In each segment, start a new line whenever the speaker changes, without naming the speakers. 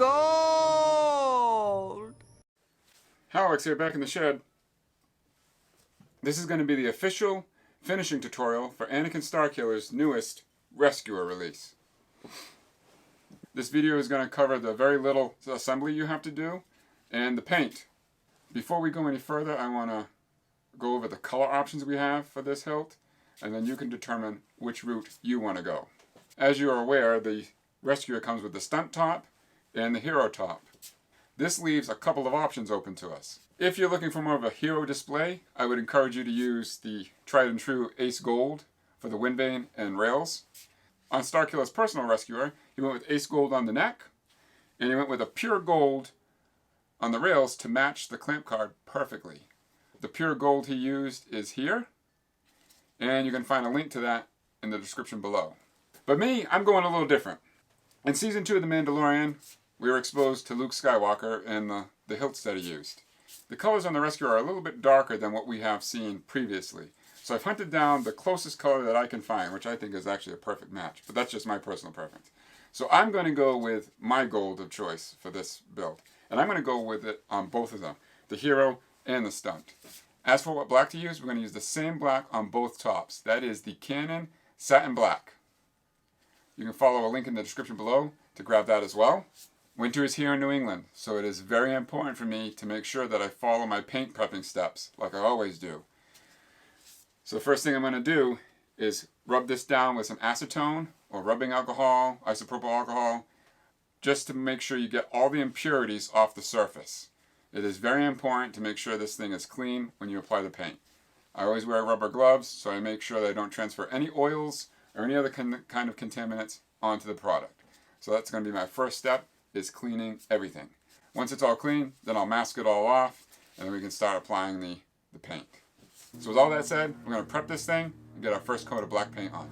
gold!
Halliwax here, back in the shed. This is going to be the official finishing tutorial for Anakin Starkiller's newest Rescuer release. This video is going to cover the very little assembly you have to do and the paint. Before we go any further, I want to go over the color options we have for this hilt, and then you can determine which route you want to go. As you are aware, the Rescuer comes with the stunt top and the hero top. This leaves a couple of options open to us. If you're looking for more of a hero display, I would encourage you to use the tried and true Ace Gold for the wind vane and rails. On Starkiller's personal Rescuer, he went with Ace Gold on the neck, and he went with a pure gold on the rails to match the clamp card perfectly. The pure gold he used is here, and you can find a link to that in the description below. But me, I'm going a little different. In Season 2 of The Mandalorian, we were exposed to Luke Skywalker and the hilts that he used. The colors on the Rescuer are a little bit darker than what we have seen previously. So I've hunted down the closest color that I can find, which I think is actually a perfect match. But that's just my personal preference. So I'm going to go with my gold of choice for this build. And I'm going to go with it on both of them, the hero and the stunt. As for what black to use, we're going to use the same black on both tops. That is the Canon Satin Black. You can follow a link in the description below to grab that as well. Winter is here in New England, so it is very important for me to make sure that I follow my paint prepping steps, like I always do. So the first thing I'm going to do is rub this down with some acetone or rubbing alcohol, isopropyl alcohol, just to make sure you get all the impurities off the surface. It is very important to make sure this thing is clean when you apply the paint. I always wear rubber gloves, so I make sure that I don't transfer any oils or any other kind of contaminants onto the product. So that's going to be my first step, is cleaning everything. Once it's all clean, then I'll mask it all off, and then we can start applying the paint. So with all that said, we're going to prep this thing and get our first coat of black paint on.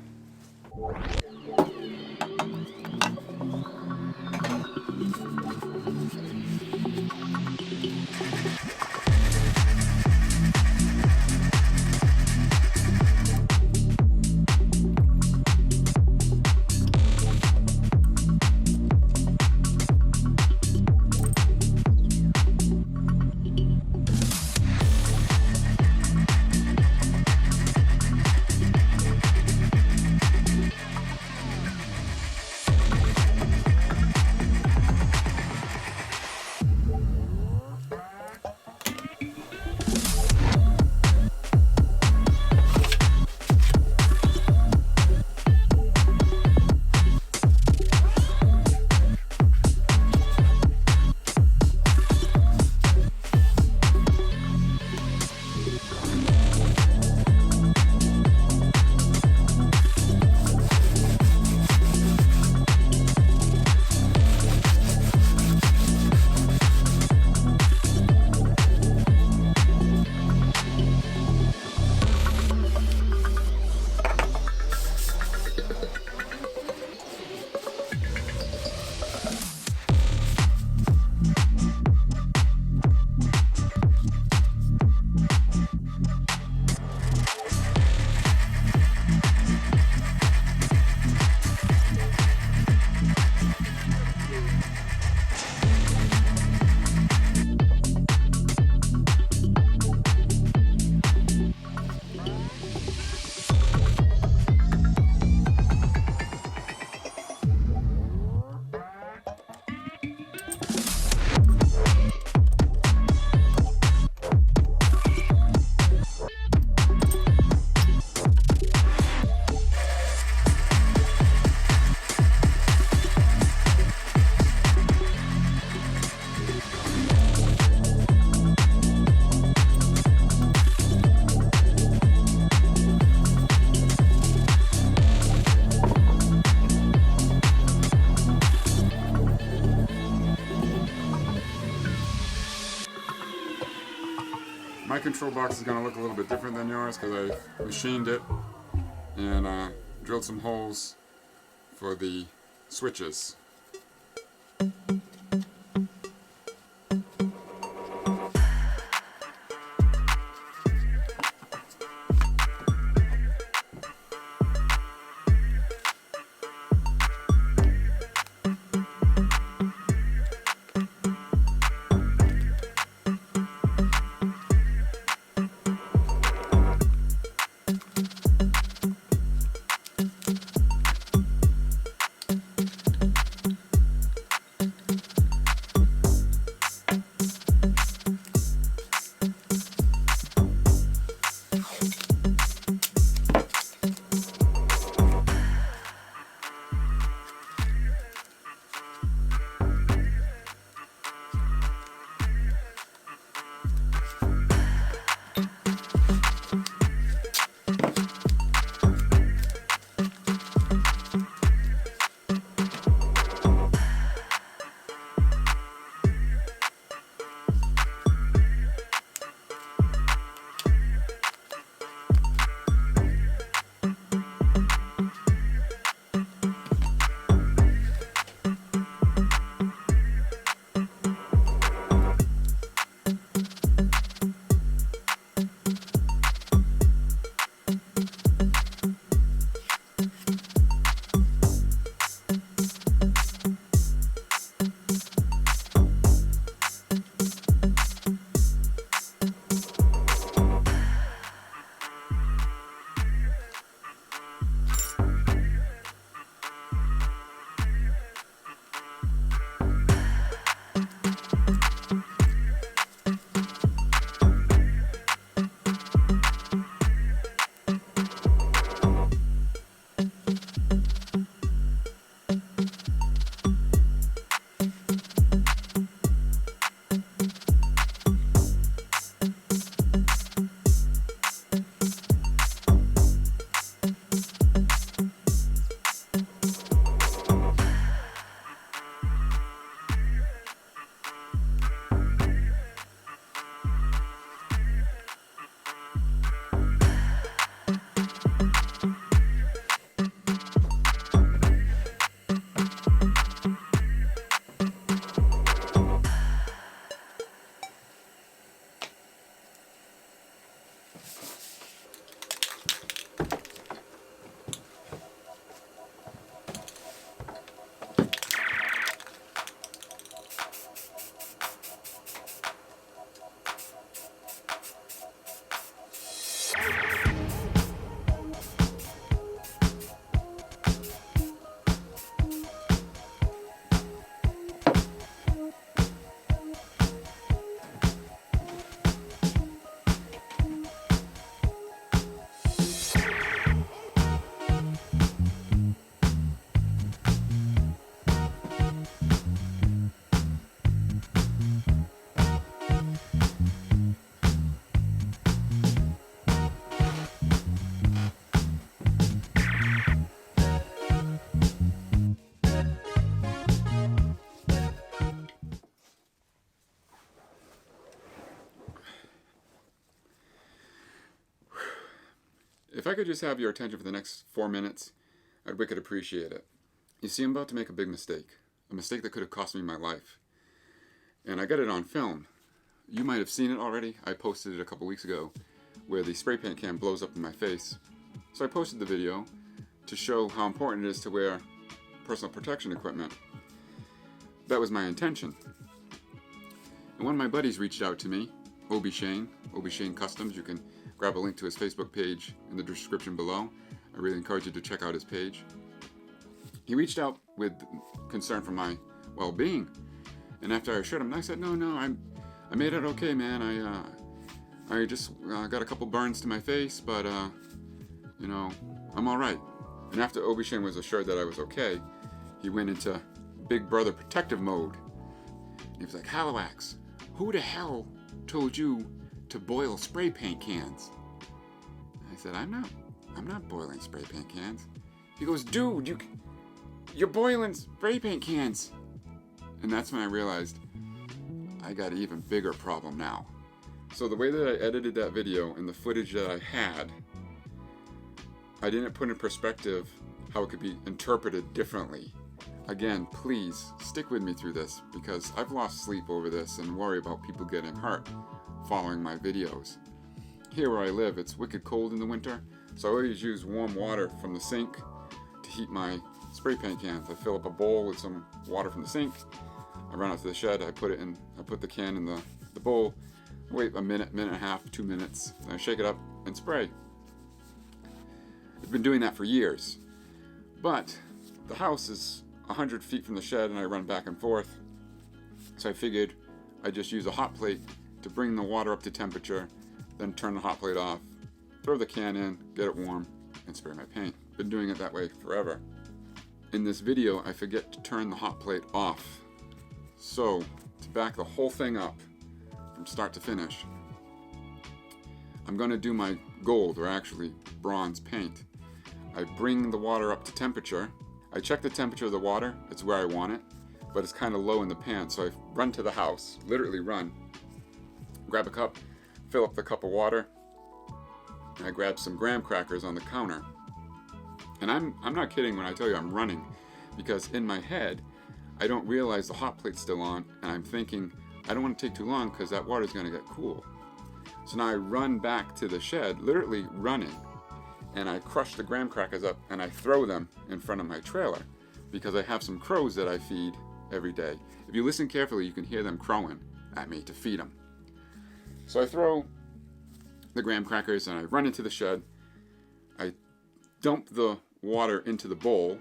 My control box is going to look a little bit different than yours because I machined it and drilled some holes for the switches. if I could just have your attention for the next 4 minutes, I'd wicked appreciate it. You see, I'm about to make a big mistake. A mistake that could have cost me my life. And I got it on film. You might have seen it already. I posted it a couple weeks ago where the spray paint can blows up in my face. So I posted the video to show how important it is to wear personal protection equipment. That was my intention. And one of my buddies reached out to me, Obi Shane Customs. You can grab a link to his Facebook page in the description below. I really encourage you to check out his page. He reached out with concern for my well-being. And after I assured him, I said, no, I made it okay, man. I just got a couple burns to my face, but, I'm all right. And after Obi Shane was assured that I was okay, he went into Big Brother protective mode. He was like, Halliwax, who the hell told you to boil spray paint cans? I said, I'm not boiling spray paint cans. He goes, dude, you're boiling spray paint cans. And that's when I realized I got an even bigger problem now. So the way that I edited that video and the footage that I had, I didn't put in perspective how it could be interpreted differently. Again, please stick with me through this because I've lost sleep over this and worry about people getting hurt following my videos. Here where I live, it's wicked cold in the winter, so I always use warm water from the sink to heat my spray paint cans. I fill up a bowl with some water from the sink. I run out to the shed, I put the can in the bowl, wait a minute and a half, 2 minutes, and I shake it up and spray. I've been doing that for years. But the house is 100 feet from the shed and I run back and forth. So I figured I'd just use a hot plate to bring the water up to temperature, then turn the hot plate off, throw the can in, get it warm, and spray my paint. Been doing it that way forever. In this video, I forget to turn the hot plate off. So, to back the whole thing up from start to finish, I'm going to do my gold, or actually bronze paint. I bring the water up to temperature. I check the temperature of the water. It's where I want it, but it's kind of low in the pan. So I run to the house, literally run, grab a cup, fill up the cup of water, and I grab some graham crackers on the counter. And I'm not kidding when I tell you I'm running, because in my head, I don't realize the hot plate's still on, and I'm thinking, I don't want to take too long because that water's going to get cool. So now I run back to the shed, literally running, and I crush the graham crackers up and I throw them in front of my trailer because I have some crows that I feed every day. If you listen carefully, you can hear them crowing at me to feed them. So I throw the graham crackers and I run into the shed. I dump the water into the bowl.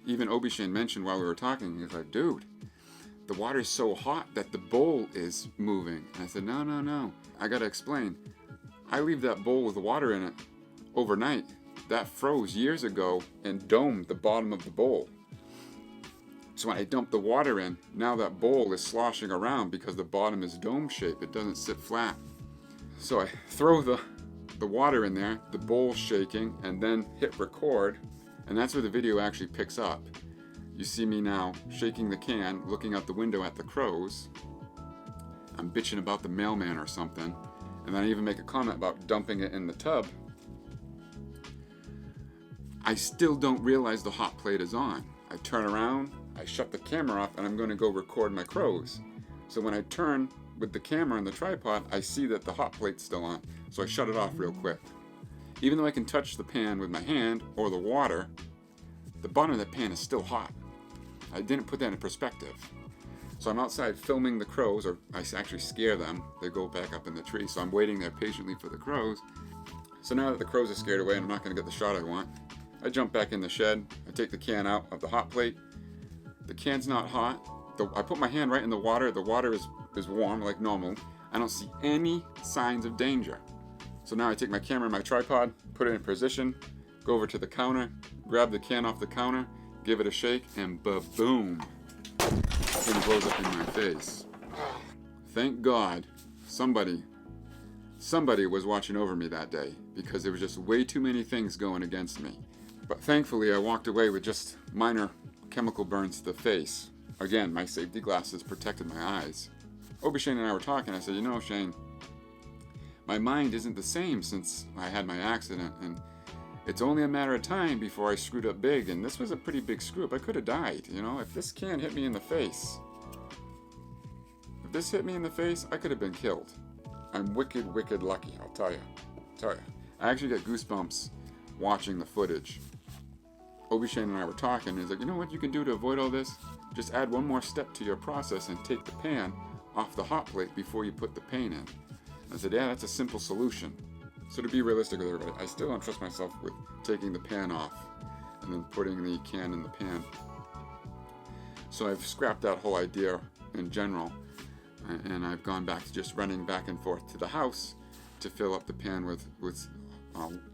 Even Obi Shane mentioned while we were talking, he's like, dude, the water's so hot that the bowl is moving. And I said, no. I gotta explain. I leave that bowl with the water in it overnight. That froze years ago and domed the bottom of the bowl. So when I dump the water in, now that bowl is sloshing around because the bottom is dome shaped. It doesn't sit flat. So I throw the water in there, the bowl's shaking, and then hit record. And that's where the video actually picks up. You see me now shaking the can, looking out the window at the crows. I'm bitching about the mailman or something. And then I even make a comment about dumping it in the tub. I still don't realize the hot plate is on. I turn around, I shut the camera off, and I'm going to go record my crows. So when I turn with the camera and the tripod, I see that the hot plate's still on. So I shut it off real quick. Even though I can touch the pan with my hand or the water, the bottom of the pan is still hot. I didn't put that in perspective. So I'm outside filming the crows, or I actually scare them. They go back up in the tree, so I'm waiting there patiently for the crows. So now that the crows are scared away and I'm not going to get the shot I want, I jump back in the shed. I take the can out of the hot plate. The can's not hot. I put my hand right in the water. The water is warm like normal. I don't see any signs of danger. So now I take my camera and my tripod, put it in position, go over to the counter, grab the can off the counter, give it a shake, and ba-boom. It blows up in my face. Thank God somebody was watching over me that day because there was just way too many things going against me. But thankfully I walked away with just minor chemical burns to the face. Again, my safety glasses protected my eyes. Obi Shane and I were talking. I said, Shane, my mind isn't the same since I had my accident, and It's only a matter of time before I screwed up big, and this was a pretty big screw up. I could have died, you know. If this can hit me in the face, I could have been killed. I'm wicked, wicked lucky, I'll tell you. I actually got goosebumps watching the footage. Obi-Shane and I were talking, and he's like, you know what you can do to avoid all this? Just add one more step to your process and take the pan off the hot plate before you put the paint in. I said, yeah, that's a simple solution. So to be realistic with everybody, I still don't trust myself with taking the pan off and then putting the can in the pan. So I've scrapped that whole idea in general, and I've gone back to just running back and forth to the house to fill up the pan with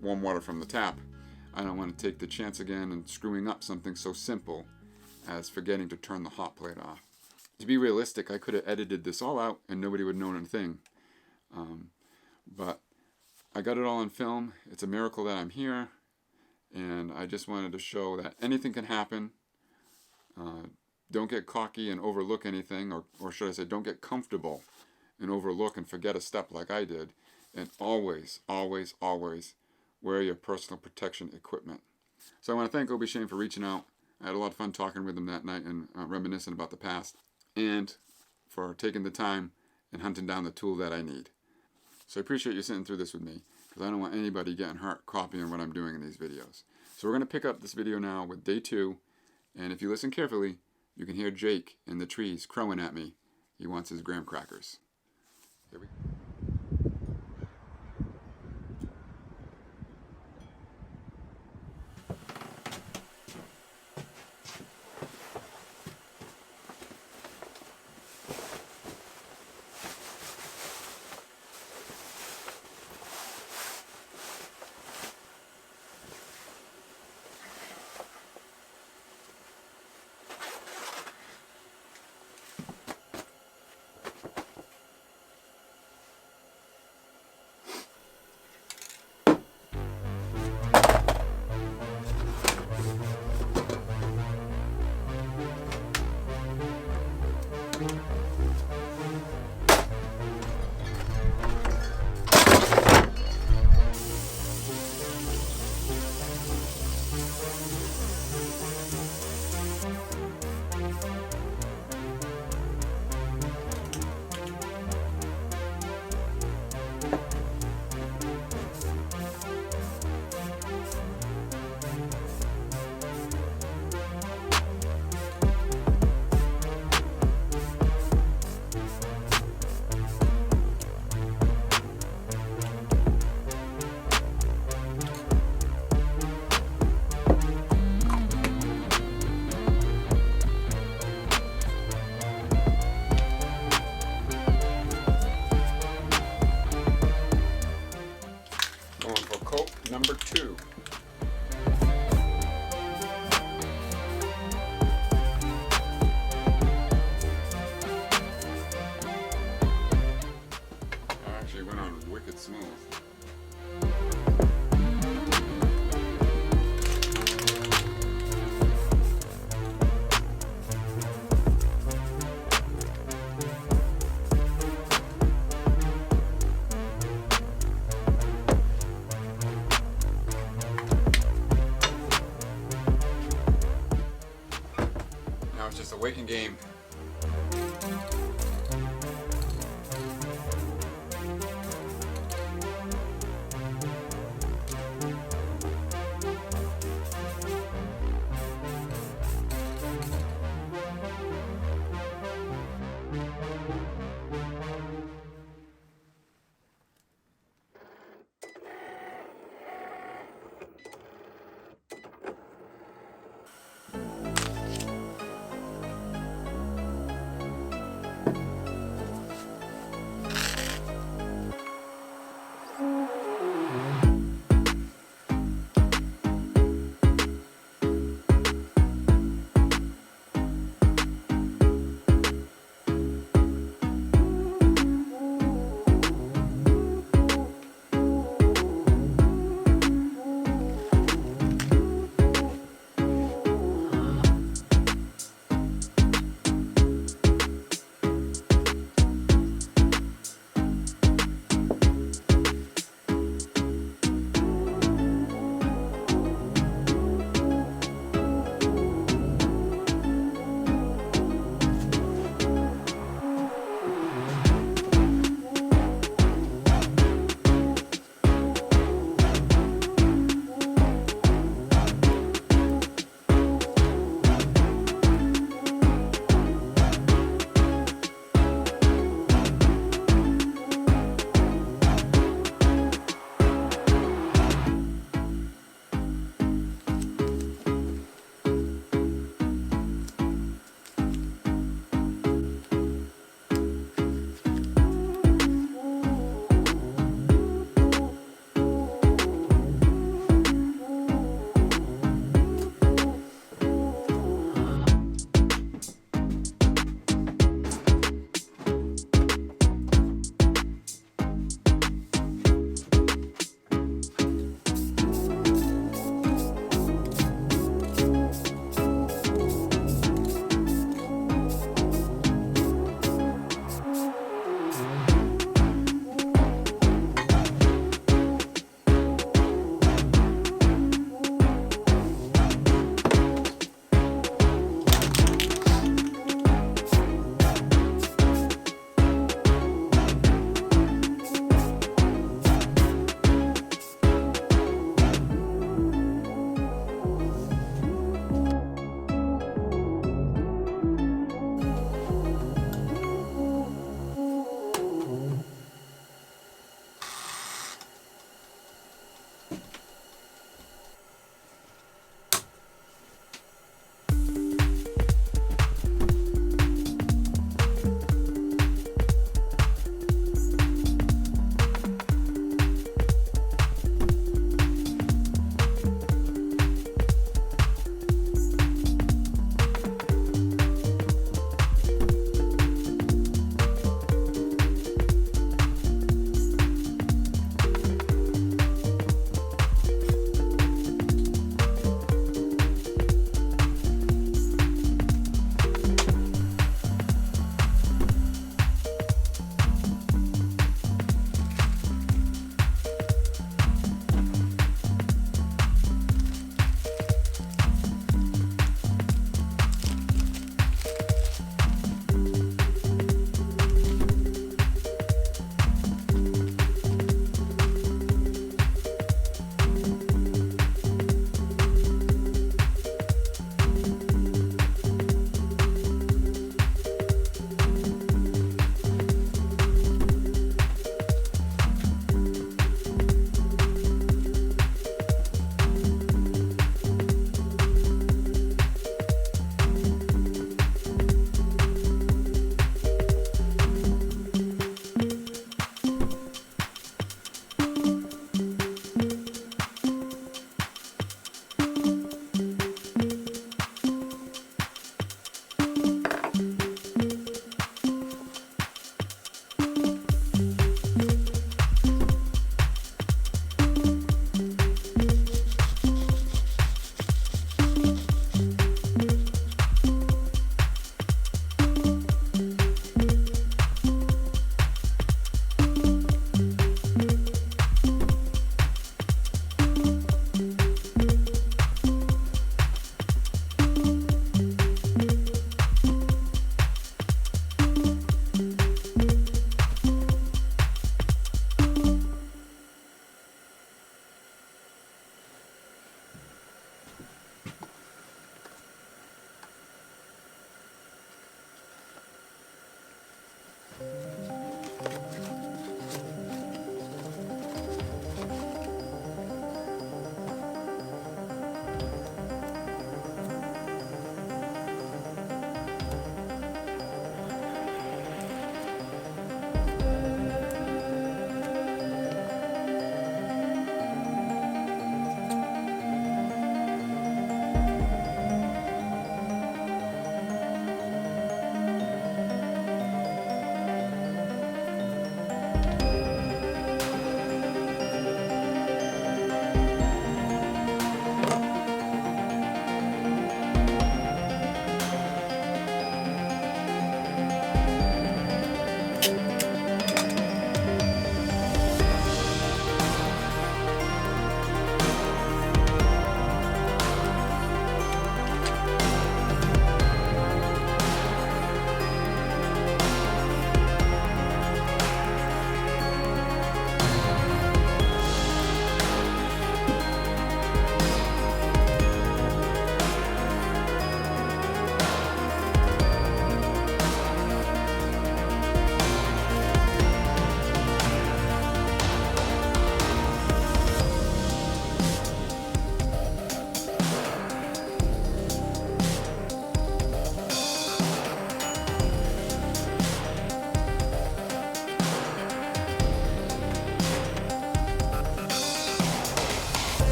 warm water from the tap. I don't want to take the chance again and screwing up something so simple as forgetting to turn the hot plate off. To be realistic, I could have edited this all out and nobody would know anything. But I got it all on film. It's a miracle that I'm here. And I just wanted to show that anything can happen. Don't get cocky and overlook anything, or should I say, don't get comfortable and overlook and forget a step like I did. And always, always, always wear your personal protection equipment. So I want to thank Obi-Shane for reaching out. I had a lot of fun talking with him that night and reminiscing about the past, and for taking the time and hunting down the tool that I need. So I appreciate you sitting through this with me, because I don't want anybody getting hurt copying what I'm doing in these videos. So we're going to pick up this video now with day 2, and if you listen carefully, you can hear Jake in the trees crowing at me. He wants his graham crackers. Here we go. Number 2. Actually went on wicked smooth. It's just a waiting game.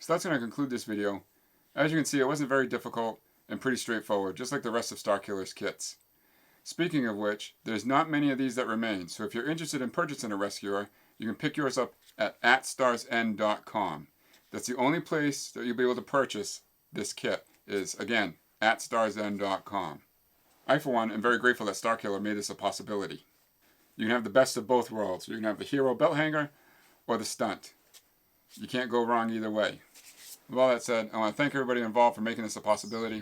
So that's going to conclude this video. As you can see, it wasn't very difficult and pretty straightforward, just like the rest of Starkiller's kits. Speaking of which, there's not many of these that remain, so if you're interested in purchasing a rescuer, you can pick yours up at @starsend.com. That's the only place that you'll be able to purchase this kit is, again, @starsend.com. I, for one, am very grateful that Starkiller made this a possibility. You can have the best of both worlds. You can have the hero belt hanger or the stunt. You can't go wrong either way. With all that said, I want to thank everybody involved for making this a possibility.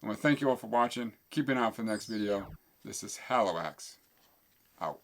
I want to thank you all for watching. Keep an eye out for the next video. This is Halliwax. Out.